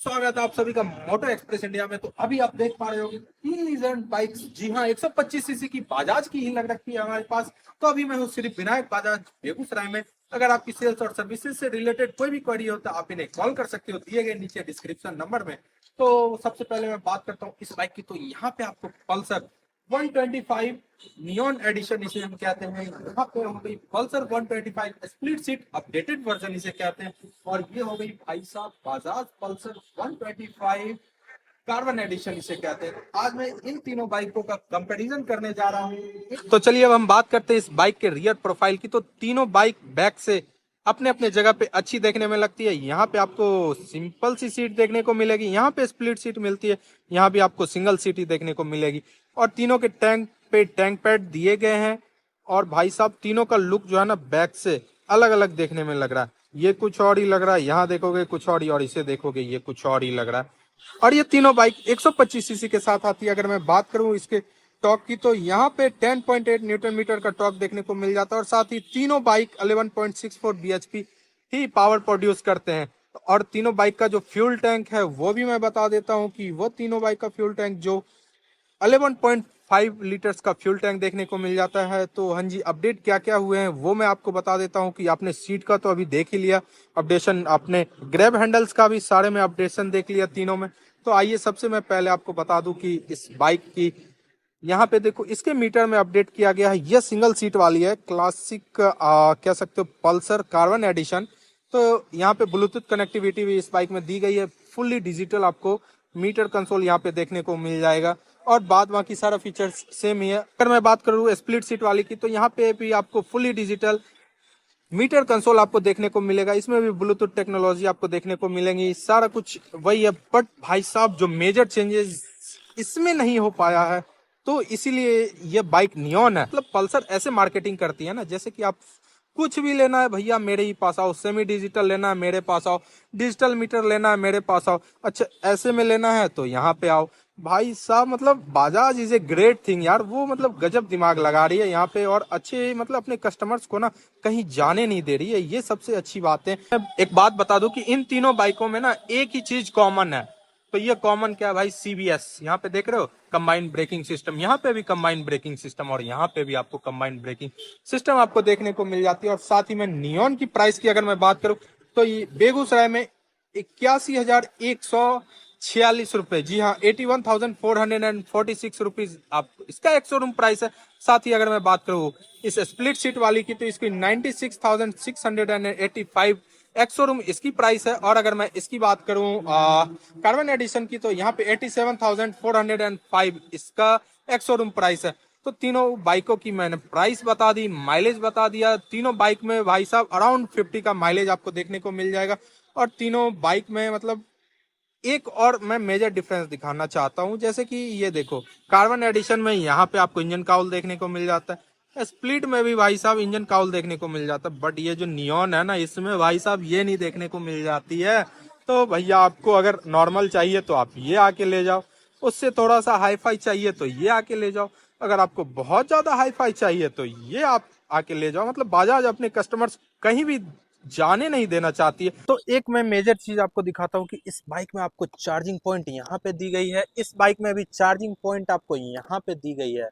स्वागत है आप सभी का मोटो एक्सप्रेस इंडिया में। तो अभी आप देख पा रहे होंगे तीन लीजेंड बाइक्स, जी हाँ 125 सीसी की बजाज की ही लग रखी है हमारे पास। तो अभी मैं हूँ श्री विनायक बजाज बेगूसराय में। अगर आपकी सेल्स और सर्विसेज से रिलेटेड कोई भी क्वेरी हो तो आप इन्हें कॉल कर सकते हो दिए गए नीचे डिस्क्रिप्शन नंबर में। तो सबसे पहले मैं बात करता हूँ इस बाइक की। तो यहाँ पे आपको पल्सर 125 नियॉन एडिशन इसे हम कहते हैं। यहाँ पे हो गई Pulsar 125 split seat updated version इसे कहते हैं। और ये हो गई भाई साहब बजाज पल्सर 125 कार्बन एडिशन इसे कहते हैं। आज मैं इन तीनों बाइकों का कंपैरिजन करने जा रहा हूँ। तो चलिए अब हम बात करते हैं इस बाइक के रियर प्रोफाइल की। तो तीनों बाइक बैक से अपने अपने जगह पे अच्छी देखने में लगती है। यहाँ पे आपको सिंपल सी सीट देखने को मिलेगी, यहाँ पे स्प्लिट सीट मिलती है, यहाँ भी आपको सिंगल सीट ही देखने को मिलेगी। और तीनों के टैंक पे टैंक पैड दिए गए हैं। और भाई साहब तीनों का लुक जो है ना बैक से अलग अलग देखने में लग रहा है। ये कुछ और ही लग रहा है, यहाँ देखोगे कुछ और ही, और इसे देखोगे ये कुछ और ही लग रहा है। और ये तीनों बाइक 125 सीसी के साथ आती है। अगर मैं बात करूं इसके टॉर्क की तो यहाँ पे 10.8 न्यूटन मीटर का टॉर्क देखने को मिल जाता है। और साथ ही तीनों बाइक 11.64 bhp ही पावर प्रोड्यूस करते हैं। और तीनों बाइक का जो फ्यूल टैंक है वो भी मैं बता देता हूँ कि वो तीनों बाइक का फ्यूल टैंक जो 11.5 लीटर्स का फ्यूल टैंक देखने को मिल जाता है। तो हाँ जी, अपडेट क्या क्या हुए हैं वो मैं आपको बता देता हूँ कि आपने सीट का तो अभी देख ही लिया अपडेशन, आपने ग्रैब हैंडल्स का भी सारे में अपडेशन देख लिया तीनों में। तो आइए सबसे मैं पहले आपको बता दूं कि इस बाइक की यहाँ पे देखो इसके मीटर में अपडेट किया गया है। यह सिंगल सीट वाली है, क्लासिक कह सकते हो पल्सर कार्बन एडिशन। तो यहाँ पे ब्लूटूथ कनेक्टिविटी भी इस बाइक में दी गई है। फुल्ली डिजिटल आपको मीटर कंसोल यहाँ पे देखने को मिल जाएगा। और बाद बाकी सारा फीचर्स सेम ही है। अगर मैं बात करूँ स्प्लिट सीट वाली की तो यहाँ पे भी आपको फुल्ली डिजिटल मीटर कंसोल आपको देखने को मिलेगा। इसमें भी ब्लूटूथ टेक्नोलॉजी आपको देखने को मिलेंगी, सारा कुछ वही है। बट भाई साहब जो मेजर चेंजेस इसमें नहीं हो पाया है तो इसीलिए ये बाइक नियॉन है। मतलब पल्सर ऐसे मार्केटिंग करती है ना, जैसे कि आप कुछ भी लेना है भैया मेरे ही पास आओ, सेमी डिजिटल लेना है मेरे पास आओ, डिजिटल मीटर लेना है मेरे पास आओ, अच्छा ऐसे में लेना है तो यहाँ पे आओ। भाई साहब मतलब Bajaj is a great thing यार। वो मतलब गजब दिमाग लगा रही है यहाँ पे, और अच्छे मतलब अपने कस्टमर्स को ना कहीं जाने नहीं दे रही है। ये सबसे अच्छी बात है। एक बात बता दूं कि इन तीनों बाइकों में ना एक ही चीज कॉमन है। तो ये कॉमन क्या है भाई? सीबीएस। यहाँ पे देख रहे हो कंबाइंड ब्रेकिंग सिस्टम, यहाँ पे भी कंबाइंड ब्रेकिंग सिस्टम, और यहाँ पे भी आपको कंबाइंड ब्रेकिंग सिस्टम आपको देखने को मिल जाती है। और साथ ही में नियॉन की प्राइस की अगर मैं बात करूं तो ये बेगूसराय में 81,146 रुपए, जी हाँ 81,446 रुपीज आप इसका एक शोरूम प्राइस है। साथ ही अगर मैं बात करूं इस स्प्लिट सीट वाली की तो इसकी 96,685 एक्स शोरूम इसकी प्राइस है। और अगर मैं इसकी बात करूं कार्बन एडिशन की तो यहाँ पे 87,405 इसका एक्स शोरूम प्राइस है। तो तीनों बाइकों की मैंने प्राइस बता दी, माइलेज बता दिया। तीनों बाइक में भाई साहब अराउंड 50 का माइलेज आपको देखने को मिल जाएगा। और तीनों बाइक में मतलब एक और मैं मेजर डिफरेंस दिखाना चाहता हूं, जैसे कि ये देखो कार्बन एडिशन में यहाँ पे आपको इंजन काउल देखने को मिल जाता है, स्प्लिट में भी भाई साहब इंजन काउल देखने को मिल जाता है। बट ये जो नियॉन है ना इसमें भाई साहब ये नहीं देखने को मिल जाती है। तो भैया आपको अगर नॉर्मल चाहिए तो आप ये आके ले जाओ, उससे थोड़ा सा हाई फाई चाहिए तो ये आके ले जाओ, अगर आपको बहुत ज्यादा हाई फाई चाहिए तो ये आप आके ले जाओ। मतलब बजाज अपने कस्टमर्स कहीं भी जाने नहीं देना चाहती है। तो एक मैं मेजर चीज आपको दिखाता हूँ कि इस बाइक में आपको चार्जिंग पॉइंट यहाँ पे दी गई है, इस बाइक में भी चार्जिंग पॉइंट आपको यहाँ पे दी गई है।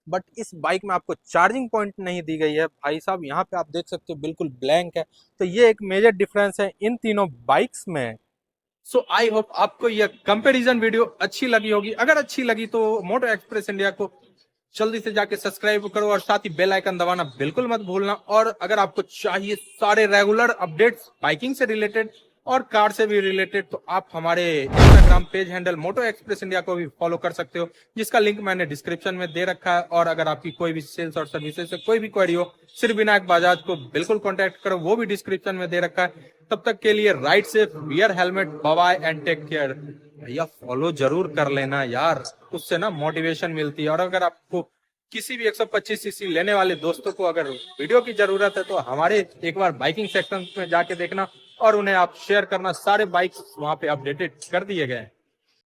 बट इस बाइक में आपको चार्जिंग पॉइंट नहीं दी गई है भाई साहब। यहाँ पे आप देख सकते हो बिल्कुल ब्लैंक है। तो ये एक मेजर डिफरेंस है इन तीनों बाइक्स में। सो आई होप आपको यह कंपैरिजन वीडियो अच्छी लगी होगी। अगर अच्छी लगी तो मोटो एक्सप्रेस इंडिया को जल्दी से जाके सब्सक्राइब करो और साथ ही बेल आइकन दबाना बिल्कुल मत भूलना। और अगर आपको चाहिए सारे रेगुलर अपडेट्स बाइकिंग से रिलेटेड और कार से भी रिलेटेड तो आप हमारे इंस्टाग्राम पेज हैंडल मोटो एक्सप्रेस इंडिया को भी फॉलो कर सकते हो, जिसका लिंक मैंने डिस्क्रिप्शन में दे रखा है। और अगर आपकी कोई भी सेल्स और सर्विसेज से कोई भी क्वेरी हो श्री विनायक बजाज को बिल्कुल कॉन्टेक्ट करो, वो भी डिस्क्रिप्शन में दे रखा है। तब तक के लिए ride safe, wear helmet, bye and take care. भैया फॉलो जरूर कर लेना यार, उससे ना मोटिवेशन मिलती है। और अगर आपको किसी भी 125 सीसी लेने वाले दोस्तों को अगर वीडियो की जरूरत है तो हमारे एक बार बाइकिंग सेक्शन में जाके देखना और उन्हें आप शेयर करना। सारे बाइक्स वहां पे अपडेटेड कर दिए गए हैं।